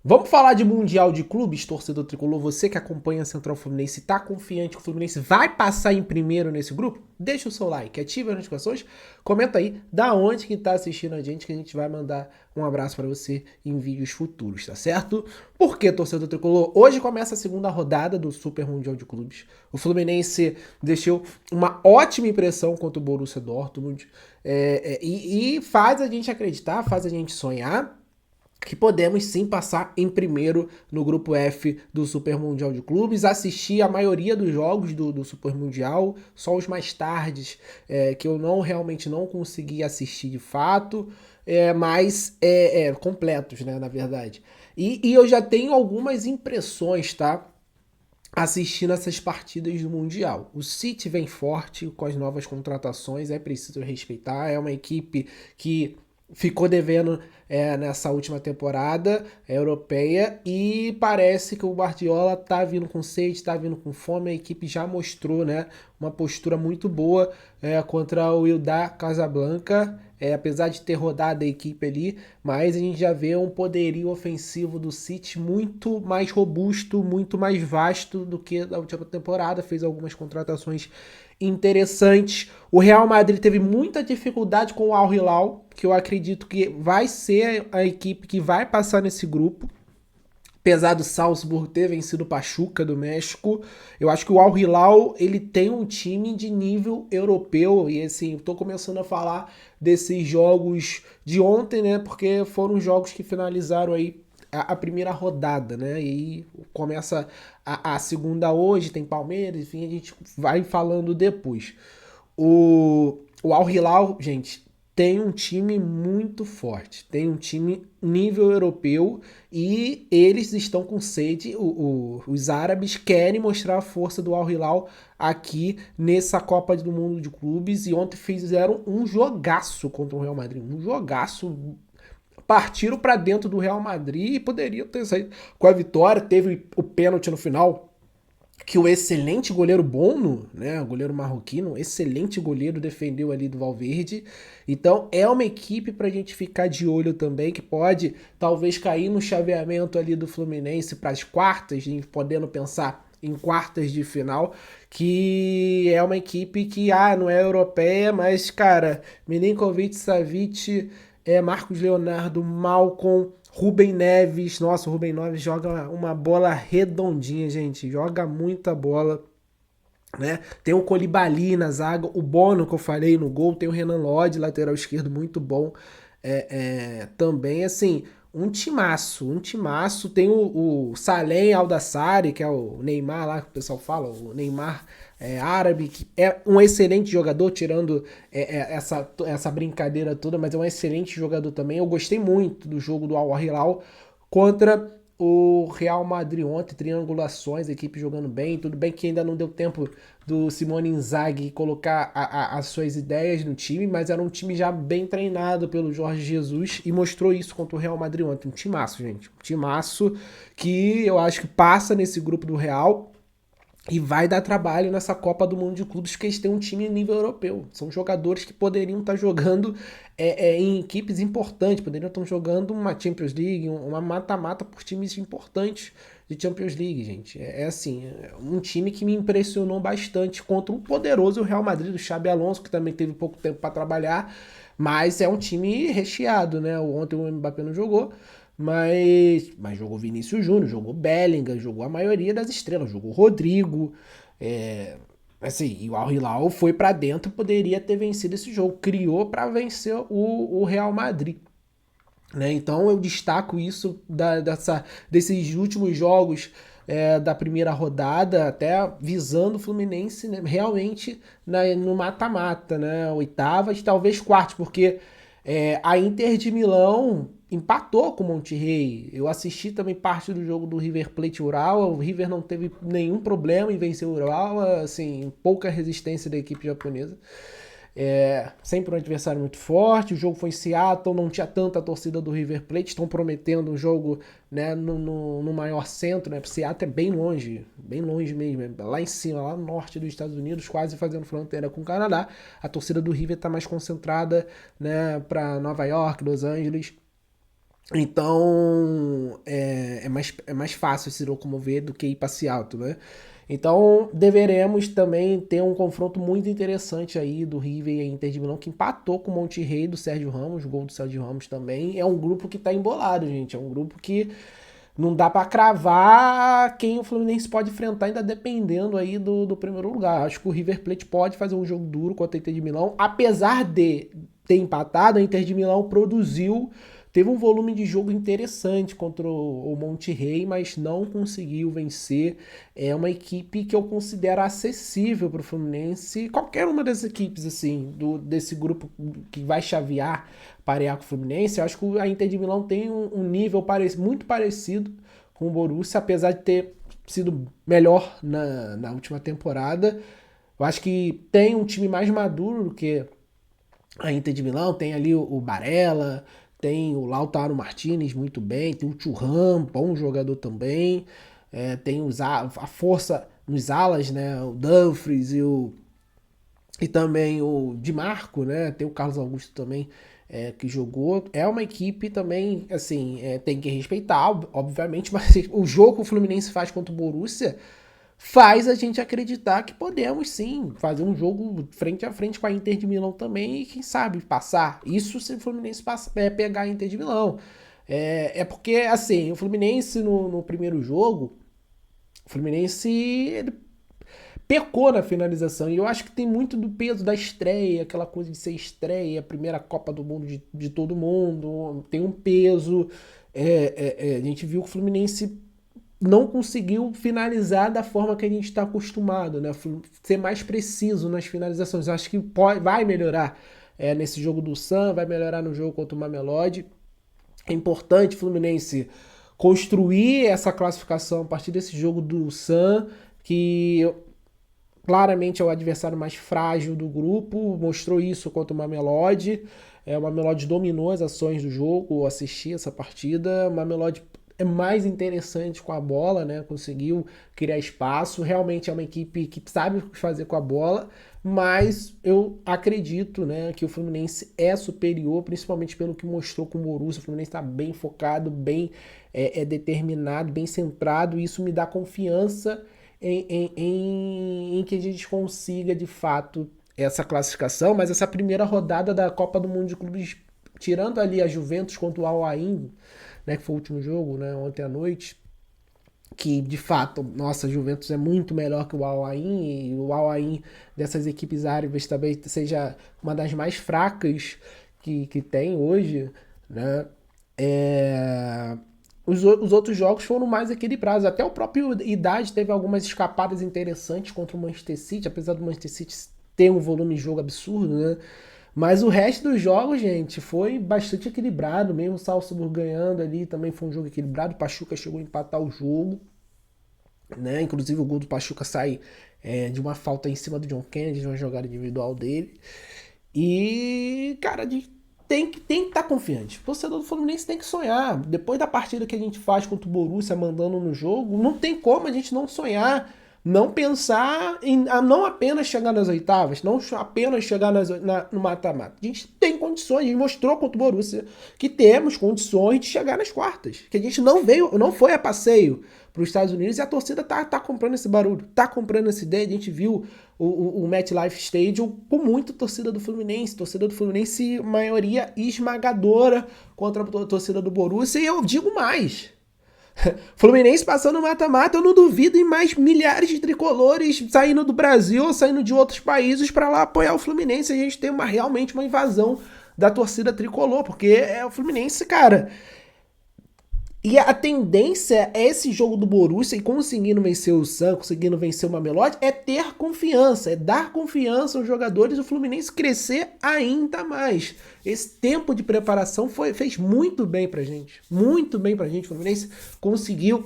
Vamos falar de Mundial de Clubes, torcedor tricolor? Você que acompanha a Central Fluminense, tá confiante que o Fluminense vai passar em primeiro nesse grupo? Deixa o seu like, ativa as notificações, comenta aí da onde que tá assistindo a gente, que a gente vai mandar um abraço para você em vídeos futuros, tá certo? Por que, torcedor tricolor? Hoje começa a segunda rodada do Super Mundial de Clubes. O Fluminense deixou uma ótima impressão contra o Borussia Dortmund e faz a gente acreditar, faz a gente sonhar que podemos sim passar em primeiro no grupo F do Super Mundial de Clubes, assistir a maioria dos jogos do Super Mundial, só os mais tardes que eu realmente não consegui assistir de fato, mas completos, né, na verdade. E eu já tenho algumas impressões, tá? Assistindo essas partidas do Mundial. O City vem forte com as novas contratações, é preciso respeitar, é uma equipe que ficou devendo nessa última temporada europeia e parece que o Guardiola tá vindo com sede, tá vindo com fome, a equipe já mostrou, né, uma postura muito boa contra o Wydad Casablanca, apesar de ter rodado a equipe ali, mas a gente já vê um poderio ofensivo do City muito mais robusto, muito mais vasto do que da última temporada, fez algumas contratações interessantes. O Real Madrid teve muita dificuldade com o Al Hilal, que eu acredito que vai ser a equipe que vai passar nesse grupo. Apesar do Salzburg ter vencido o Pachuca do México, eu acho que o Al Hilal ele tem um time de nível europeu e assim, estou começando a falar desses jogos de ontem, né? Porque foram jogos que finalizaram aí a primeira rodada, né? E começa a segunda hoje, tem Palmeiras, enfim, a gente vai falando depois. O Al Hilal, gente, tem um time muito forte, tem um time nível europeu e eles estão com sede. Os árabes querem mostrar a força do Al Hilal aqui nessa Copa do Mundo de Clubes e ontem fizeram um jogaço contra o Real Madrid, um jogaço. Partiram para dentro do Real Madrid e poderiam ter saído com a vitória. Teve o pênalti no final que o excelente goleiro Bono, né, o goleiro marroquino, excelente goleiro, defendeu ali do Valverde. Então é uma equipe para a gente ficar de olho também, que pode talvez cair no chaveamento ali do Fluminense para as quartas, podendo pensar em quartas de final, que é uma equipe que não é europeia, mas cara, Milinkovic, Savic, Marcos Leonardo, Malcom, Rubem Neves, nossa, o Rubem Neves joga uma bola redondinha, gente, joga muita bola, né? Tem o Colibali na zaga, o Bono que eu falei no gol, tem o Renan Lodge, lateral esquerdo, muito bom. Também, assim, um timaço. Tem o Salem Aldassari, que é o Neymar lá, que o pessoal fala, o Neymar árabe, que é um excelente jogador, tirando essa brincadeira toda, mas é um excelente jogador também. Eu gostei muito do jogo do Al Hilal contra o Real Madrid ontem, triangulações, a equipe jogando bem. Tudo bem que ainda não deu tempo do Simone Inzaghi colocar as suas ideias no time, mas era um time já bem treinado pelo Jorge Jesus e mostrou isso contra o Real Madrid ontem. Um timaço, gente. Um timaço que eu acho que passa nesse grupo do Real e vai dar trabalho nessa Copa do Mundo de Clubes, porque eles têm um time em nível europeu. São jogadores que poderiam estar jogando em equipes importantes, poderiam estar jogando uma Champions League, uma mata-mata por times importantes de Champions League, gente. Assim, um time que me impressionou bastante contra um poderoso Real Madrid, do Xabi Alonso, que também teve pouco tempo para trabalhar, mas é um time recheado, né? Ontem o Mbappé não jogou, mas jogou Vinícius Júnior, jogou Bellingham, jogou a maioria das estrelas, jogou Rodrigo. Assim, e o Al Hilal foi para dentro, poderia ter vencido esse jogo, criou para vencer o Real Madrid. Né? Então eu destaco isso desses últimos jogos da primeira rodada, até visando o Fluminense, né, realmente no mata-mata, né? Oitavas, talvez quartos, porque a Inter de Milão empatou com o Monterrey. Eu assisti também parte do jogo do River Plate Ural. O River não teve nenhum problema em vencer o Ural, assim, pouca resistência da equipe japonesa. Sempre um adversário muito forte. O jogo foi em Seattle, não tinha tanta torcida do River Plate. Estão prometendo um jogo, né, no maior centro, né? Seattle é bem longe mesmo, lá em cima, lá no norte dos Estados Unidos, quase fazendo fronteira com o Canadá. A torcida do River está mais concentrada, né, para Nova York, Los Angeles. Então, é mais fácil se locomover do que ir para Seattle, né? Então, deveremos também ter um confronto muito interessante aí do River e Inter de Milão, que empatou com o Monterrey do Sérgio Ramos, gol do Sérgio Ramos também. É um grupo que tá embolado, gente. É um grupo que não dá para cravar quem o Fluminense pode enfrentar, ainda dependendo aí do primeiro lugar. Acho que o River Plate pode fazer um jogo duro contra a Inter de Milão, apesar de ter empatado, a Inter de Milão produziu, teve um volume de jogo interessante contra o Monterrey, mas não conseguiu vencer. É uma equipe que eu considero acessível para o Fluminense, qualquer uma das equipes assim, desse grupo que vai chavear, parear com o Fluminense. Eu acho que a Inter de Milão tem um nível muito parecido com o Borussia, apesar de ter sido melhor na última temporada. Eu acho que tem um time mais maduro do que a Inter de Milão, tem ali o Barella, tem o Lautaro Martinez muito bem, tem o Thuram, bom jogador também, tem a força nos alas, né, o Dumfries e também o Di Marco, né, tem o Carlos Augusto também, que jogou. É uma equipe também, assim, tem que respeitar, obviamente, mas o jogo que o Fluminense faz contra o Borussia faz a gente acreditar que podemos sim fazer um jogo frente a frente com a Inter de Milão também e quem sabe passar. Isso se o Fluminense pegar a Inter de Milão. Porque, assim, o Fluminense no primeiro jogo, o Fluminense ele pecou na finalização. E eu acho que tem muito do peso da estreia, aquela coisa de ser estreia, a primeira Copa do Mundo de todo mundo, tem um peso. A gente viu que o Fluminense não conseguiu finalizar da forma que a gente está acostumado, né? Ser mais preciso nas finalizações. Eu acho que vai melhorar nesse jogo do Sam, vai melhorar no jogo contra o Mamelodi. É importante o Fluminense construir essa classificação a partir desse jogo do Sam, que claramente é o adversário mais frágil do grupo, mostrou isso contra o Mamelodi. O Mamelodi dominou as ações do jogo, assisti essa partida. O Mamelodi é mais interessante com a bola, né? Conseguiu criar espaço. Realmente é uma equipe que sabe o que fazer com a bola, mas eu acredito, né, que o Fluminense é superior, principalmente pelo que mostrou com o Borussia. O Fluminense está bem focado, bem determinado, bem centrado, e isso me dá confiança em que a gente consiga de fato essa classificação. Mas essa primeira rodada da Copa do Mundo de Clubes, tirando ali a Juventus contra o Al Ain, né, que foi o último jogo, né, ontem à noite, que de fato, nossa, a Juventus é muito melhor que o Al Ain, e o Al Ain dessas equipes árabes também seja uma das mais fracas que tem hoje, né? Os outros jogos foram mais equilibrados. Até o próprio Idade teve algumas escapadas interessantes contra o Manchester City, apesar do Manchester City ter um volume de jogo absurdo, né? Mas o resto dos jogos, gente, foi bastante equilibrado. Mesmo o Salzburg ganhando ali, também foi um jogo equilibrado. O Pachuca chegou a empatar o jogo, né? Inclusive o gol do Pachuca sai de uma falta em cima do John Kennedy, de uma jogada individual dele. E, cara, tem que estar confiante. O torcedor do Fluminense tem que sonhar. Depois da partida que a gente faz contra o Borussia, mandando no jogo, não tem como a gente não sonhar, não pensar em não apenas chegar nas oitavas, não apenas chegar no mata-mata. A gente tem condições, a gente mostrou contra o Borussia que temos condições de chegar nas quartas. Que a gente não foi a passeio para os Estados Unidos, e a torcida tá comprando esse barulho, tá comprando essa ideia. A gente viu o MetLife Stadium com muita torcida do Fluminense, maioria esmagadora contra a torcida do Borussia. E eu digo mais, Fluminense passando mata-mata, eu não duvido em mais milhares de tricolores saindo do Brasil ou saindo de outros países para lá apoiar o Fluminense. A gente tem realmente uma invasão da torcida tricolor, porque é o Fluminense, cara. E a tendência é esse jogo do Borussia, e conseguindo vencer o Sam, conseguindo vencer o Mamelodi, é ter confiança, é dar confiança aos jogadores, o Fluminense crescer ainda mais. Esse tempo de preparação fez muito bem pra gente, muito bem pra gente. O Fluminense conseguiu,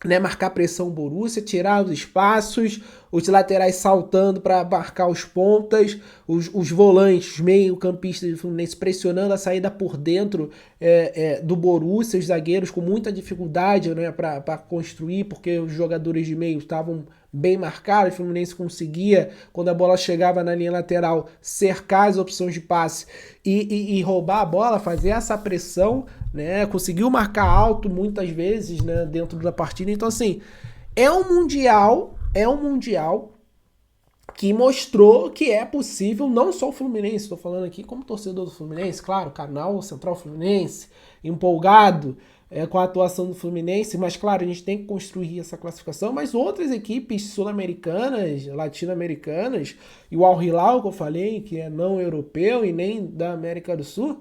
né, marcar pressão o Borussia, tirar os espaços. os laterais saltando para marcar os pontas, os volantes, os meio-campistas do Fluminense pressionando a saída por dentro do Borussia, os zagueiros com muita dificuldade, né, para construir, porque os jogadores de meio estavam bem marcados. O Fluminense conseguia, quando a bola chegava na linha lateral, cercar as opções de passe e roubar a bola, fazer essa pressão, né? Conseguiu marcar alto muitas vezes, né, dentro da partida. Então, assim, é um mundial que mostrou que é possível, não só o Fluminense, estou falando aqui como torcedor do Fluminense, claro, canal Central Fluminense, empolgado com a atuação do Fluminense, mas claro, a gente tem que construir essa classificação, mas outras equipes sul-americanas, latino-americanas, e o Al Hilal que eu falei, que é não europeu e nem da América do Sul,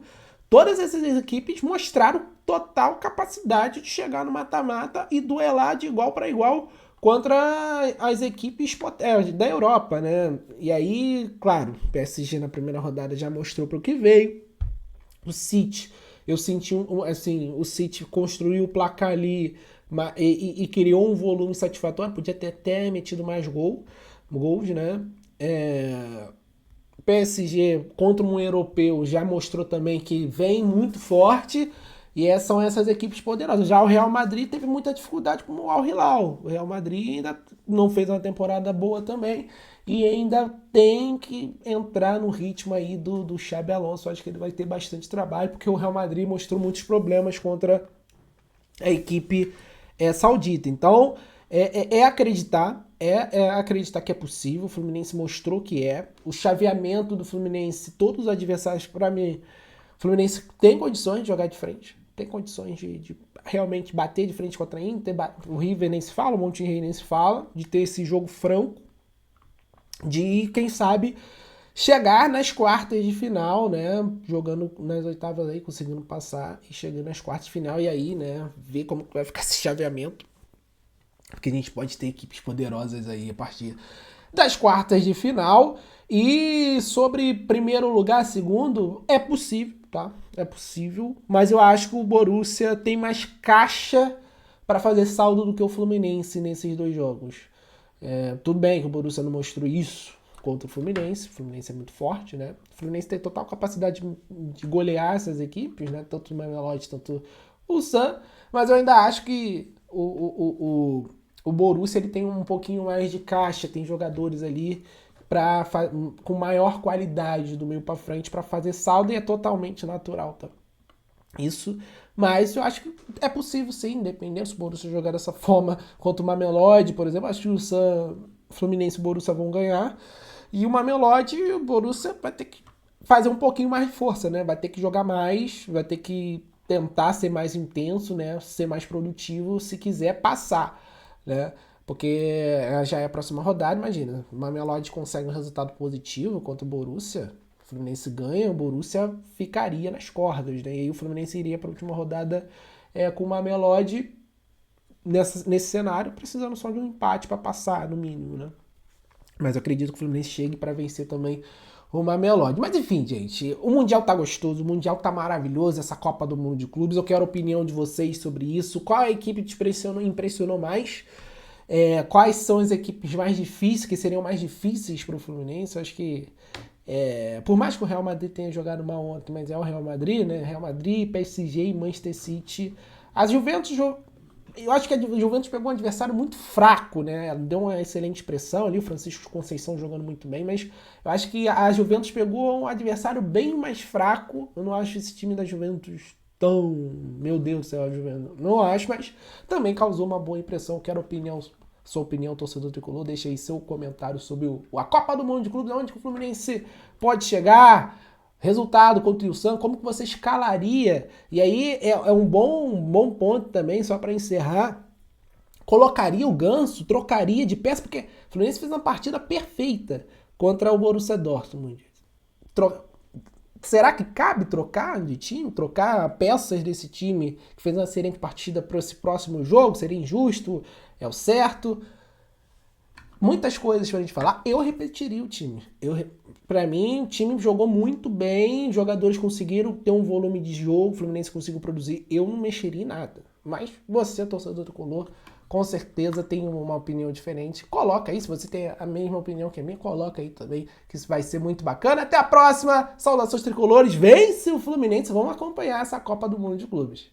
todas essas equipes mostraram total capacidade de chegar no mata-mata e duelar de igual para igual contra as equipes da Europa, né? E aí, claro, o PSG na primeira rodada já mostrou para o que veio. O City, eu senti assim, o City construiu o placar ali e criou um volume satisfatório, podia ter até metido mais gols, né? PSG contra um europeu já mostrou também que vem muito forte. E são essas equipes poderosas. Já o Real Madrid teve muita dificuldade com o Al Hilal. O Real Madrid ainda não fez uma temporada boa também. E ainda tem que entrar no ritmo aí do Xabi Alonso. Acho que ele vai ter bastante trabalho, porque o Real Madrid mostrou muitos problemas contra a equipe saudita. Então, acreditar que é possível. O Fluminense mostrou que é. O chaveamento do Fluminense, todos os adversários, para mim, o Fluminense tem condições de jogar de frente. Tem condições de realmente bater de frente contra a Inter. O River nem se fala, o Monterrey nem se fala. De ter esse jogo franco. De, quem sabe, chegar nas quartas de final, né? Jogando nas oitavas aí, conseguindo passar e chegando nas quartas de final. E aí, né? Ver como vai ficar esse chaveamento. Porque a gente pode ter equipes poderosas aí a partir das quartas de final. E sobre primeiro lugar, segundo, é possível, tá? É possível, mas eu acho que o Borussia tem mais caixa para fazer saldo do que o Fluminense nesses dois jogos. Tudo bem que o Borussia não mostrou isso contra o Fluminense é muito forte, né? O Fluminense tem total capacidade de golear essas equipes, né? Tanto o Mamelodi, tanto o Sam, mas eu ainda acho que o Borussia ele tem um pouquinho mais de caixa, tem jogadores ali com maior qualidade do meio para frente para fazer saldo e é totalmente natural, tá? Isso, mas eu acho que é possível sim, dependendo se o Borussia jogar dessa forma contra o Mamelodi, por exemplo, acho que o Fluminense e o Borussia vão ganhar, e o Mamelodi, o Borussia vai ter que fazer um pouquinho mais de força, né? Vai ter que jogar mais, vai ter que tentar ser mais intenso, né? Ser mais produtivo se quiser passar, né? Porque já é a próxima rodada, imagina. O Mamelodi consegue um resultado positivo contra o Borussia, o Fluminense ganha, o Borussia ficaria nas cordas, né? E aí o Fluminense iria para a última rodada com o Mamelodi nesse cenário, precisando só de um empate para passar, no mínimo, né? Mas eu acredito que o Fluminense chegue para vencer também o Mamelodi. Mas enfim, gente, o Mundial tá gostoso, o Mundial tá maravilhoso, essa Copa do Mundo de Clubes. Eu quero a opinião de vocês sobre isso. Qual a equipe te impressionou mais? Quais são as equipes mais difíceis, que seriam mais difíceis para o Fluminense? Eu acho que, por mais que o Real Madrid tenha jogado mal ontem, mas é o Real Madrid, né? Real Madrid, PSG e Manchester City. A Juventus, eu acho que a Juventus pegou um adversário muito fraco, né? Deu uma excelente pressão ali, o Francisco Conceição jogando muito bem, mas eu acho que a Juventus pegou um adversário bem mais fraco. Eu não acho esse time da Juventus tão... Meu Deus do céu, a Juventus. Não acho, mas também causou uma boa impressão. Quero sua opinião, torcedor tricolor. Deixa aí seu comentário sobre a Copa do Mundo de Clubes, onde o Fluminense pode chegar, resultado contra o Ilsan, como que você escalaria? E aí é um bom ponto também, só para encerrar. Colocaria o Ganso, trocaria de peça, porque o Fluminense fez uma partida perfeita contra o Borussia Dortmund. Será que cabe trocar de time? Trocar peças desse time que fez uma excelente partida para esse próximo jogo? Seria injusto? É o certo? Muitas coisas pra gente falar. Eu repetiria o time. Pra mim, o time jogou muito bem, os jogadores conseguiram ter um volume de jogo, o Fluminense conseguiu produzir. Eu não mexeria em nada. Mas você, torcedor tricolor, com certeza tem uma opinião diferente. Coloca aí, se você tem a mesma opinião que a minha, coloca aí também, que isso vai ser muito bacana. Até a próxima, saudações tricolores, vence o Fluminense, vamos acompanhar essa Copa do Mundo de Clubes.